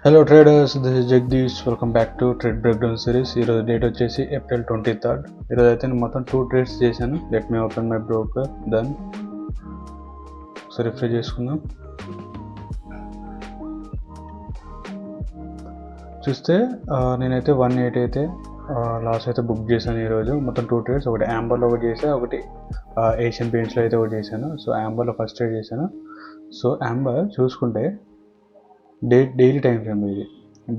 Hello traders, this is Jagadish. Welcome back to trade breakdown series. ఈరోజు date వచ్చేసి April 23rd. ఈరోజు అయితే నేను మొత్తం 2 ట్రేడ్స్ చేశాను. Let me open my broker. Then ఒకసారి రిఫ్రెష్ చేసుకుందాం. చూస్తే నేనైతే 180 అయితే లాస్ అయితే బుక్ చేశాను ఈరోజు. మొత్తం 2 ట్రేడ్స్, ఒకటి యాంబర్లో ఒకటి చేశాను, ఒకటి ఏషియన్ పెయింట్స్లో అయితే ఒకటి చేశాను. సో యాంబర్లో ఫస్ట్ ట్రేడ్ చేశాను. సో యాంబర్ చూసుకుంటే డైలీ టైం ఫ్రేమ్, ఇది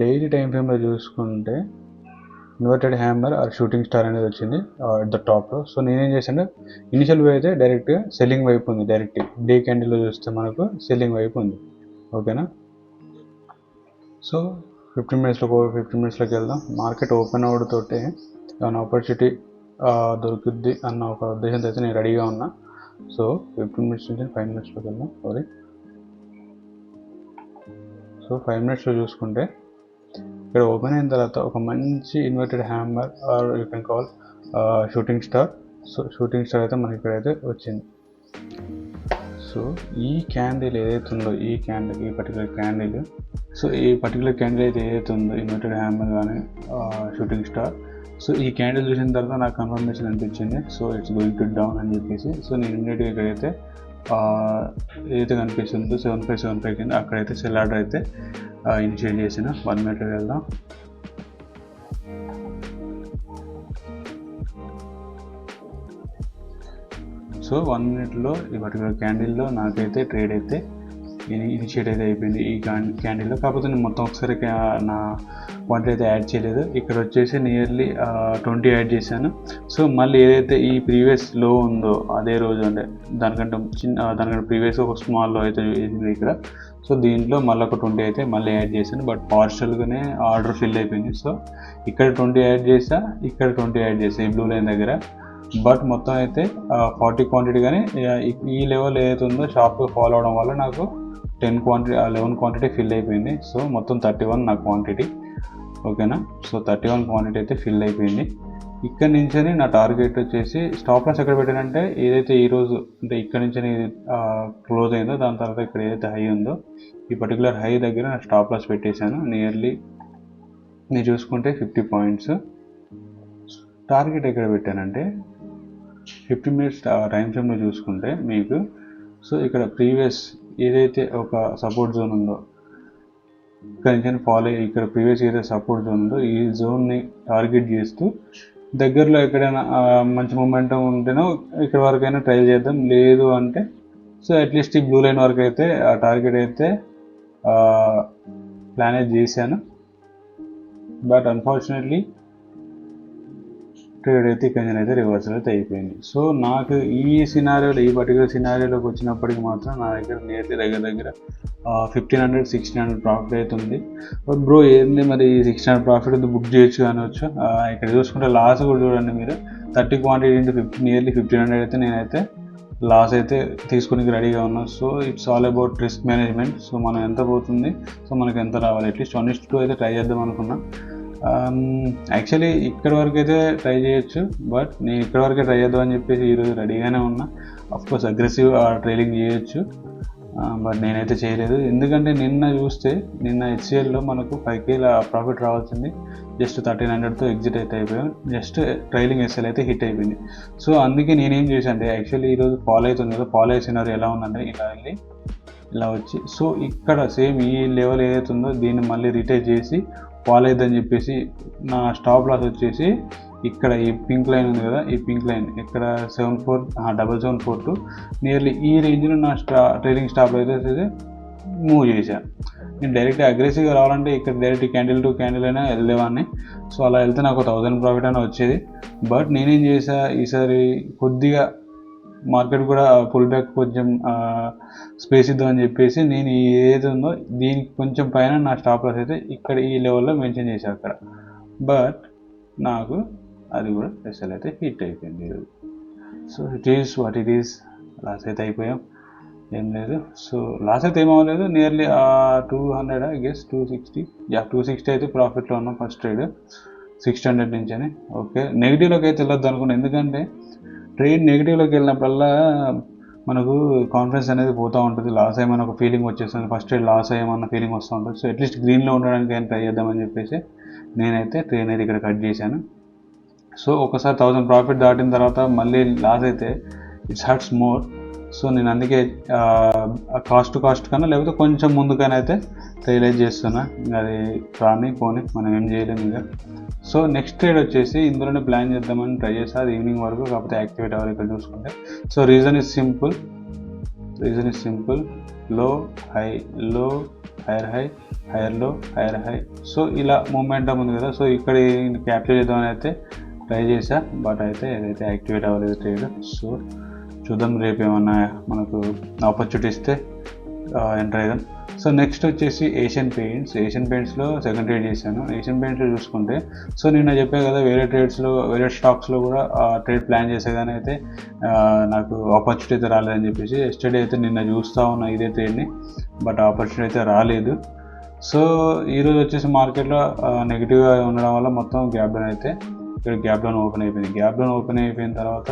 డైలీ టైం ఫ్రేమ్లో చూసుకుంటే inverted hammer or shooting star అనేది వచ్చింది అట్ ద టాప్లో. సో నేనేం చేశాను, ఇనిషియల్ వే అయితే డైరెక్ట్ సెల్లింగ్ వైపు ఉంది. డైరెక్ట్ డే క్యాండిల్లో చూస్తే మనకు సెల్లింగ్ వైపు ఉంది. ఓకేనా, సో 15 మినిట్స్లోకి వెళ్దాం. మార్కెట్ ఓపెన్ అవడంతోటే ఏమైనా ఆపర్చునిటీ దొరుకుద్ది అన్న ఒక ఉద్దేశంతో అయితే నేను రెడీగా ఉన్నా. సో 15 మినిట్స్ నుంచి 5 మినిట్స్లోకి వెళ్దాం. సో 5 మినిట్స్లో చూసుకుంటే ఇక్కడ ఓపెన్ అయిన తర్వాత ఒక మంచి inverted hammer or you can call shooting star. So shooting star అయితే మనకి ఇక్కడైతే వచ్చింది. సో ఈ క్యాండిల్ ఏదైతే ఉందో, ఈ పర్టికులర్ క్యాండిల్, సో ఈ పర్టికులర్ క్యాండిల్ అయితే ఏదైతే ఉందో ఇన్వర్టెడ్ హ్యామర్ కానీ షూటింగ్ స్టార్, సో ఈ క్యాండిల్ చూసిన తర్వాత నాకు కన్ఫర్మేషన్ అనిపించింది. So it's going to down అని చెప్పేసి, సో నేను ఇమ్మీడియట్గా ఇక్కడైతే ఏదైతే కనిపిస్తుందో 7575 కింద అక్కడైతే సెల్ ఆర్డర్ అయితే ఇనిషియేట్ చేసిన. 1 మినిట్ వెళ్దాం. సో 1 మినిట్లో ఈ పర్టికులర్ క్యాండిల్లో నాకైతే ట్రేడ్ అయితే ఇనిషియేట్ అయితే అయిపోయింది ఈ క్యాండిల్లో. కాకపోతే నేను మొత్తం ఒకసారి నా క్వాంటిటీ అయితే యాడ్ చేయలేదు. ఇక్కడ వచ్చేసి నియర్లీ 20 యాడ్ చేశాను. సో మళ్ళీ ఏదైతే ఈ ప్రీవియస్ లో ఉందో అదే రోజు అంటే దానికంటే ప్రీవియస్ ఒక స్మాల్ లో అయితే చేసింది ఇక్కడ. సో దీంట్లో మళ్ళీ ఒక 20 అయితే మళ్ళీ యాడ్ చేశాను. బట్ పార్షల్గానే ఆర్డర్ ఫిల్ అయిపోయింది. సో ఇక్కడ 20 యాడ్ చేసా, ఇక్కడ 20 యాడ్ చేసా ఈ బ్లూ లైన్ దగ్గర. బట్ మొత్తం అయితే 40 క్వాంటిటీ. కానీ ఈ లెవెల్ ఏదైతే ఉందో షాప్ ఫాలో అవడం వల్ల నాకు 11 క్వాంటిటీ ఫిల్ అయిపోయింది. సో మొత్తం 31 నా క్వాంటిటీ. ఓకేనా, సో 31 క్వాంటిటీ అయితే ఫిల్ అయిపోయింది. ఇక్కడ నుంచి నా టార్గెట్ వచ్చేసి స్టాప్ లాస్ ఎక్కడ పెట్టానంటే, ఏదైతే ఈరోజు అంటే ఇక్కడ నుంచి క్లోజ్ అయిందో దాని తర్వాత ఇక్కడ ఏదైతే హై ఉందో ఈ పర్టికులర్ హై దగ్గర నా స్టాప్ లాస్ పెట్టేశాను. నియర్లీ మీరు చూసుకుంటే 50 పాయింట్స్. టార్గెట్ ఎక్కడ పెట్టానంటే 15 మినిట్స్ టైం ఫ్రేమ్లో చూసుకుంటే మీకు, సో ఇక్కడ ప్రీవియస్ ఏదైతే ఒక సపోర్ట్ జోన్ ఉందో ఇక్కడ నుంచి ఫాలో అయ్యి ఇక్కడ ప్రీవియస్ ఏదైతే సపోర్ట్ జోన్ ఉందో ఈ జోన్ని టార్గెట్ చేస్తూ దగ్గరలో ఎక్కడైనా మంచి మూమెంటం ఉంటేనో ఇక్కడ వరకు అయినా ట్రై చేద్దాం. లేదు అంటే సో అట్లీస్ట్ ఈ బ్లూ లైన్ వరకు అయితే ఆ టార్గెట్ అయితే ప్లాన్ అయితే చేశాను. బట్ అన్ఫార్చునేట్లీ ట్రేడ్ అయితే ఇక్కడ అయితే రివర్సల్ అయితే అయిపోయింది. సో నాకు ఈ పర్టికులర్ సినారియోలోకి వచ్చినప్పటికి మాత్రం నా దగ్గర నియర్లీ దగ్గర 1500-1600 ప్రాఫిట్ అవుతుంది. బట్ బ్రో ఏంది మరి 1600 ప్రాఫిట్ అయితే బుక్ చేయొచ్చు అనవచ్చు. ఇక్కడ చూసుకుంటే లాస్ కూడా చూడండి మీరు, 30 క్వాంటిటీ ఇంటూ 50 నియర్లీ 1500 అయితే నేనైతే లాస్ అయితే తీసుకుని రెడీగా ఉన్నాను. So it's all about risk management. So మనం ఎంత పోతుంది, సో మనకి ఎంత రావాలి, అట్లీస్ట్ 1:2 అయితే ట్రై చేద్దాం అనుకున్నా. యాక్చువల్లీ ఇక్కడ వరకు అయితే ట్రై చేయొచ్చు, బట్ నేను ఇక్కడ వరకే ట్రై చేద్దాం అని చెప్పేసి ఈరోజు రెడీగానే ఉన్నా. అఫ్కోర్స్ అగ్రెసివ్ ట్రైలింగ్ చేయొచ్చు, బట్ నేనైతే చేయలేదు. ఎందుకంటే నిన్న HCLలో మనకు 5K ప్రాఫిట్ రావాల్సింది, జస్ట్ 1300తో ఎగ్జిట్ అయితే అయిపోయాం. జస్ట్ ట్రైలింగ్ SL అయితే హిట్ అయిపోయింది. సో అందుకే నేనేం చేశాను అంటే, యాక్చువల్లీ ఈరోజు ఫాలో అవుతుంది కదా, ఫాలో అయ్యేసినారు ఎలా ఉందంటే ఇలా వచ్చి, సో ఇక్కడ సేమ్ ఈ లెవెల్ ఏదైతే ఉందో దీన్ని మళ్ళీ రిటైజ్ చేసి ఫాలో అయిద్దని చెప్పేసి నా స్టాప్ లాస్ వచ్చేసి ఇక్కడ ఈ పింక్ లైన్ ఉంది కదా, ఈ పింక్ లైన్ ఇక్కడ 7742 నియర్లీ ఈ రేంజ్లో నా ట్రైలింగ్ స్టాప్ అయితే మూవ్ చేశాను. నేను డైరెక్ట్ అగ్రెసివ్గా రావాలంటే ఇక్కడ డైరెక్ట్ క్యాండిల్ టు క్యాండిల్ అయినా వెళ్ళేవాడిని. సో అలా వెళ్తే నాకు 1000 ప్రాఫిట్ అయినా వచ్చేది. బట్ నేనేం చేసా, ఈసారి కొద్దిగా మార్కెట్ కూడా పుల్ బ్యాక్ కొంచెం స్పేస్ ఇద్దామని చెప్పేసి నేను ఏది ఉందో దీనికి కొంచెం పైన నా స్టాప్ లాస్ అయితే ఇక్కడ ఈ లెవెల్లో మెన్షన్ చేశాను అక్కడ. బట్ నాకు అది కూడా SL అయితే హిట్ అయిపోయింది ఈరోజు. So it is what it is. Loss అయితే అయిపోయాం, ఏం లేదు. సో లాస్ అయితే ఏమవ్వలేదు, నియర్లీ 200 ఐ గెస్ 260 అయితే ప్రాఫిట్లో ఉన్నాం ఫస్ట్ ట్రేడ్ 600 నుంచి అని. ఓకే, నెగిటివ్లోకి అయితే వెళ్ళొద్దు అనుకున్నాను, ఎందుకంటే ట్రేడ్ నెగిటివ్లోకి వెళ్ళినప్పుడల్లా మనకు కాన్ఫిడెన్స్ అనేది పోతూ ఉంటుంది, లాస్ అయ్యమని ఒక ఫీలింగ్ వచ్చేస్తుంది, ఫస్ట్ ట్రేడ్ లాస్ అయ్యామన్న ఫీలింగ్ వస్తూ ఉంటుంది. సో అట్లీస్ట్ గ్రీన్లో ఉండడానికి అయినా ట్రై చేద్దామని చెప్పేసి నేనైతే ట్రేడ్ అయితే ఇక్కడ కట్ చేశాను. సో ఒకసారి 1000 ప్రాఫిట్ దాటిన తర్వాత మళ్ళీ లాస్ అయితే ఇట్స్ హర్ట్స్ మోర్. సో నేను అందుకే కాస్ట్ కన్నా లేకపోతే కొంచెం ముందుకైనా అయితే రియలైజ్ చేస్తున్నా, అది రాని పోనీ మనం ఏం చేయలేము ఇక. సో నెక్స్ట్ ట్రేడ్ వచ్చేసి ఇందులోనే ప్లాన్ చేద్దామని ట్రై చేస్తా, అది ఈవినింగ్ వరకు, కాకపోతే యాక్టివేట్ అవ్వాలి ఇక్కడ చూసుకుంటే. సో రీజన్ ఇస్ సింపుల్, లో హై లో హైయర్ హై, హైయర్ లో హైయర్ హై. సో ఇలా మూమెంటం ఉంది కదా, సో ఇక్కడ క్యాప్చర్ చేద్దామని అయితే ట్రై చేసా, బట్ అయితే ఏదైతే యాక్టివేట్ అవ్వలేదు ట్రేడ్. సో చూద్దాం రేపు ఏమన్నా మనకు ఆపర్చునిటీ ఇస్తే ఎంటర్ అయ్యాం. సో నెక్స్ట్ వచ్చేసి ఏషియన్ పెయింట్స్లో సెకండ్ ట్రేడ్ చేశాను. ఏషియన్ పెయింట్స్లో చూసుకుంటే, సో నిన్న చెప్పే కదా వేరే స్టాక్స్లో కూడా ట్రేడ్ ప్లాన్ చేసే కానీ అయితే నాకు ఆపర్చునిటీ అయితే రాలేదని చెప్పేసి ఎస్టర్డే అయితే నిన్న చూస్తూ ఉన్నా ఇదే ట్రేడ్ని, బట్ ఆపర్చునిటీ అయితే రాలేదు. సో ఈరోజు వచ్చేసి మార్కెట్లో నెగిటివ్గా ఉండడం వల్ల మొత్తం గ్యాప్ డౌన్ ఓపెన్ అయిపోయిన తర్వాత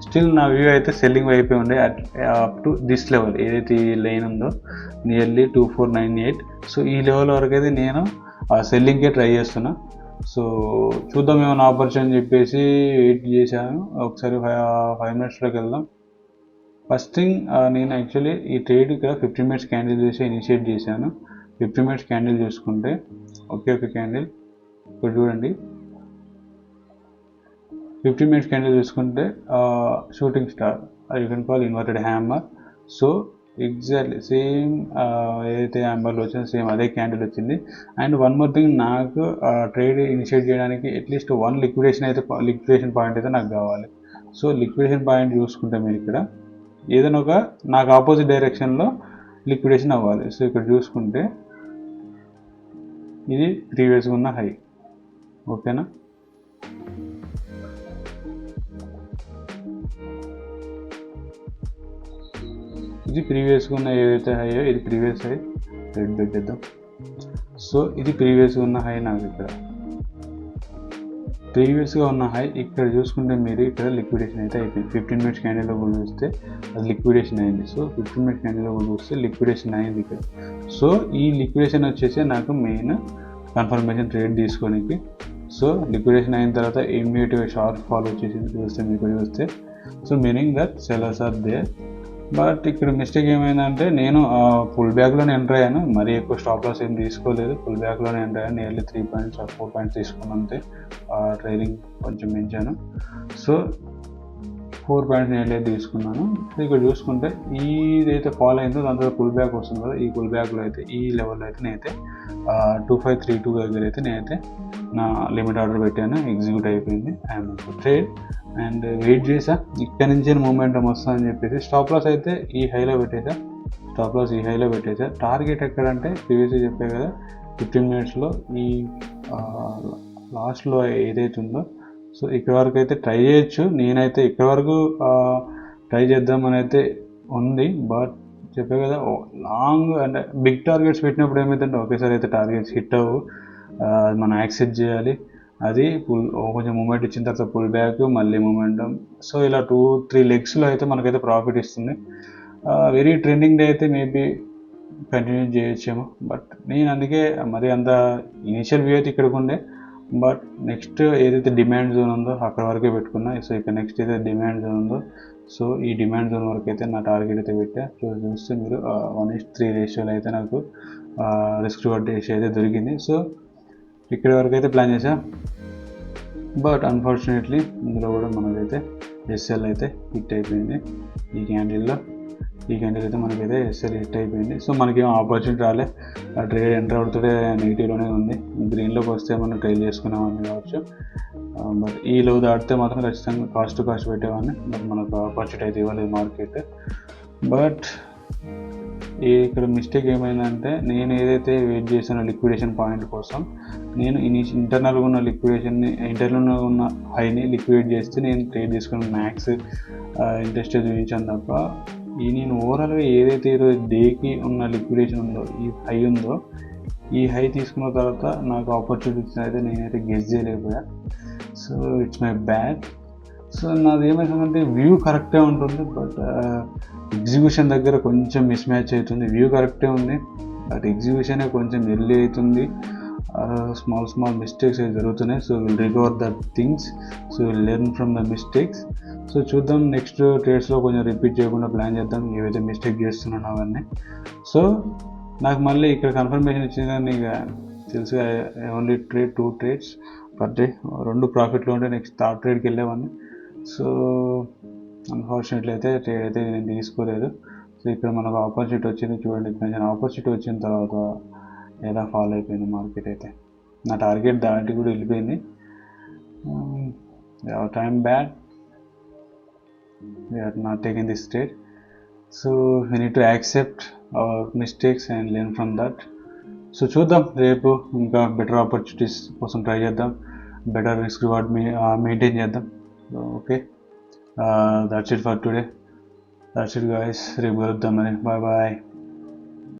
స్టిల్ నా వ్యూ అయితే సెల్లింగ్ అయిపోయి ఉండే అప్ టు దిస్ లెవెల్, ఏదైతే ఈ లైన్ ఉందో నియర్లీ 2498. సో ఈ లెవెల్ వరకు అయితే నేను సెల్లింగ్కే ట్రై చేస్తున్నా. సో చూద్దాం ఏమైనా ఆపర్చునిటీ అని చెప్పేసి వెయిట్ చేశాను. ఒకసారి 5 మినిట్స్లోకి వెళ్దాం. ఫస్ట్ థింగ్ నేను యాక్చువల్లీ ఈ ట్రేడ్ ఇక్కడ 15 మినిట్స్ క్యాండిల్ చేసి ఇనిషియేట్ చేశాను. 15 మినిట్స్ క్యాండిల్ చూసుకుంటే ఒకే క్యాండిల్ ఇక్కడ చూడండి, 15 మినిట్స్ క్యాండిల్ చూసుకుంటే shooting star, you can call inverted hammer. So exactly same ఏదైతే హ్యామర్లో వచ్చిందో సేమ్ అదే క్యాండిల్ వచ్చింది. అండ్ వన్ మోర్ థింగ్, నాకు ట్రేడ్ ఇనిషియేట్ చేయడానికి అట్లీస్ట్ 1 లిక్విడేషన్ పాయింట్ అయితే నాకు కావాలి. సో లిక్విడేషన్ పాయింట్ చూసుకుంటే మీరు ఇక్కడ ఏదైనా ఒక నాకు ఆపోజిట్ డైరెక్షన్లో లిక్విడేషన్ అవ్వాలి. సో ఇక్కడ చూసుకుంటే ఇది ప్రీవియస్గా ఉన్న హై, ఓకేనా. ఇది ప్రీవియస్గా ఉన్న ఏదైతే హైయో ఇది ప్రీవియస్ హై, రెడ్ పెట్టేద్దాం. సో ఇది ప్రీవియస్గా ఉన్న హై, నాకు ఇక్కడ ప్రీవియస్గా ఉన్న హై ఇక్కడ చూసుకుంటే మీరు ఇక్కడ లిక్విడేషన్ అయితే అయిపోయింది. 15 మినిట్స్ క్యాండిల్లో కూడా చూస్తే అది లిక్విడేషన్ అయింది. సో 15 మినిట్స్ క్యాండిల్లో కూడా చూస్తే లిక్విడేషన్ అయింది ఇక్కడ. సో ఈ లిక్విడేషన్ వచ్చేసి నాకు మెయిన్ కన్ఫర్మేషన్ ట్రేడ్ తీసుకోనికి. సో లిక్విడేషన్ అయిన తర్వాత ఇమ్మీడియట్గా షార్ట్ ఫాల్ వచ్చేసింది చూస్తే. So meaning that sellers are there. But ఇక్కడ మిస్టేక్ ఏమైందంటే నేను పుల్ బ్యాక్లోనే ఎంటర్ అయ్యాను, మరీ ఎక్కువ స్టాప్ లాస్ ఏం తీసుకోలేదు, పుల్ బ్యాక్లోనే ఎంటర్ అయ్యాను. నియర్లీ 3 పాయింట్స్ 4 పాయింట్స్ తీసుకున్నాను అంతే, ట్రేడింగ్ కొంచెం మించాను. సో 4 పాయింట్స్ నియర్లీ తీసుకున్నాను. ఇక్కడ చూసుకుంటే ఇదైతే ఫాల్ అయిందో దాని తర్వాత పుల్ బ్యాక్ వస్తుంది కదా, ఈ పుల్ బ్యాక్లో అయితే ఈ లెవెల్లో అయితే నేనైతే 2532 దగ్గర అయితే నేనైతే నా లిమిట్ ఆర్డర్ పెట్టాను, ఎగ్జిక్యూట్ అయిపోయింది. అండ్ ట్రేడ్ అండ్ వెయిట్ చేసా ఇక్కడ నుంచి మూమెంటం వస్తుందని చెప్పేసి స్టాప్ లాస్ అయితే ఈ హైలో పెట్టేసా. టార్గెట్ ఎక్కడంటే ప్రీవియస్గా చెప్పే కదా 15 మినిట్స్లో ఈ లాస్ట్లో ఏదైతే ఉందో, సో ఇక్కడ వరకు అయితే ట్రై చేయొచ్చు. నేనైతే ఇక్కడ వరకు ట్రై చేద్దామని అయితే ఉంది, బట్ చెప్పే కదా లాంగ్ అంటే బిగ్ టార్గెట్స్ పెట్టినప్పుడు ఏమైతుంటే ఒకేసారి అయితే టార్గెట్స్ హిట్ అవ్వు, మనం యాక్సెప్ట్ చేయాలి. అది కొంచెం మూమెంట్ ఇచ్చిన తర్వాత పుల్ బ్యాక్, మళ్ళీ మూమెంటం. సో ఇలా 2-3 లెగ్స్లో అయితే మనకైతే ప్రాఫిట్ ఇస్తుంది. వెరీ ట్రెండింగ్ డే అయితే మేబీ కంటిన్యూ చేయొచ్చేమో, బట్ నేను అందుకే మరి అంత ఇనిషియల్ వ్యూ అయితే ఇక్కడికి ఉండే, బట్ నెక్స్ట్ ఏదైతే డిమాండ్ జోన్ ఉందో అక్కడ వరకే పెట్టుకున్నా. సో ఇక్కడ నెక్స్ట్ ఏదైతే డిమాండ్ జోన్ ఉందో, సో ఈ డిమాండ్ జోన్ వరకు అయితే నా టార్గెట్ అయితే పెట్టా. చూస్తే మీరు 1:3 రేషియోలో అయితే నాకు రిస్క్ రివార్డ్ రేషియో అయితే దొరికింది. సో ఇక్కడ వరకు అయితే ప్లాన్ చేసా, బట్ అన్ఫార్చునేట్లీ ఇందులో కూడా మనకైతే ఎస్ఎల్ అయితే హిట్ అయిపోయింది. ఈ క్యాండిల్ అయితే మనకైతే ఎస్ఎల్ హిట్ అయిపోయింది. సో మనకేం ఆపర్చునిటీ రాలే, ఆ ట్రేడ్ ఎంటర్ అవుతుంటే నెగిటివ్లోనే ఉంది. గ్రీన్లోకి వస్తే మనం ట్రేడ్ చేసుకునేవాడిని కావచ్చు, బట్ ఈ లో దాటితే మాత్రం ఖచ్చితంగా కాస్ట్ పెట్టేవాడిని. బట్ మనకు ఆపర్చునిటీ అయితే ఇవ్వలేదు మార్కెట్. బట్ ఇక్కడ మిస్టేక్ ఏమైందంటే నేను ఏదైతే వెయిట్ చేసిన లిక్విడేషన్ పాయింట్ కోసం నేను ఇంటర్నల్గా ఉన్న హైని లిక్విడేట్ చేస్తే నేను ట్రేడ్ తీసుకున్న మ్యాక్స్ ఇంట్రెస్ట్ చూపించాను తప్ప నేను ఓవరాల్గా ఏదైతే ఈరోజు డేకి ఉన్న లిక్విడేషన్ ఉందో ఈ హై తీసుకున్న తర్వాత నాకు ఆపర్చునిటీస్ అయితే నేనైతే గెస్ చేయలేకపోయా. So it's my bad. So నాది ఏమైందంటే వ్యూ కరెక్టే ఉంటుంది, బట్ ఎగ్జిక్యూషన్ దగ్గర కొంచెం మిస్ మ్యాచ్ అవుతుంది. వ్యూ కరెక్టే ఉంది, బట్ ఎగ్జిక్యూషనే కొంచెం ఎర్లీ అవుతుంది. స్మాల్ మిస్టేక్స్ అయితే జరుగుతున్నాయి. So will recover the things, so will learn from the mistakes. So చూద్దాం నెక్స్ట్ ట్రేడ్స్లో కొంచెం రిపీట్ చేయకుండా ప్లాన్ చేద్దాం, ఏవైతే మిస్టేక్ చేస్తున్నానో అవన్నీ. సో నాకు మళ్ళీ ఇక్కడ కన్ఫర్మేషన్ ఇచ్చింది, కానీ ఇక తెలుసు ఓన్లీ 2 ట్రేడ్స్ పర్ డే, 2 ప్రాఫిట్లో ఉంటే నెక్స్ట్ థర్డ్ ట్రేడ్కి వెళ్ళేవాడిని. సో అన్ఫార్చునేట్లీ అయితే ట్రేడ్ అయితే నేను తీసుకోలేదు. సో ఇక్కడ మనకు ఆపర్చునిటీ వచ్చింది చూడండి. కొంచెం ఆపర్చునిటీ వచ్చిన తర్వాత ఎలా ఫాలో అయిపోయింది మార్కెట్ అయితే. నా టార్గెట్ దాటి కూడా వెళ్ళిపోయింది. Time bad, we are not taking this trade, so we need to accept our mistakes and learn from that. So చూద్దాం, రేపు ఇంకా బెటర్ ఆపర్చునిటీస్ కోసం ట్రై చేద్దాం, బెటర్ రిస్క్ రివార్డ్ మెయింటైన్ చేద్దాం. Okay, that's it for today, that's it guys. రేపు కలుద్దాం మరి, bye bye.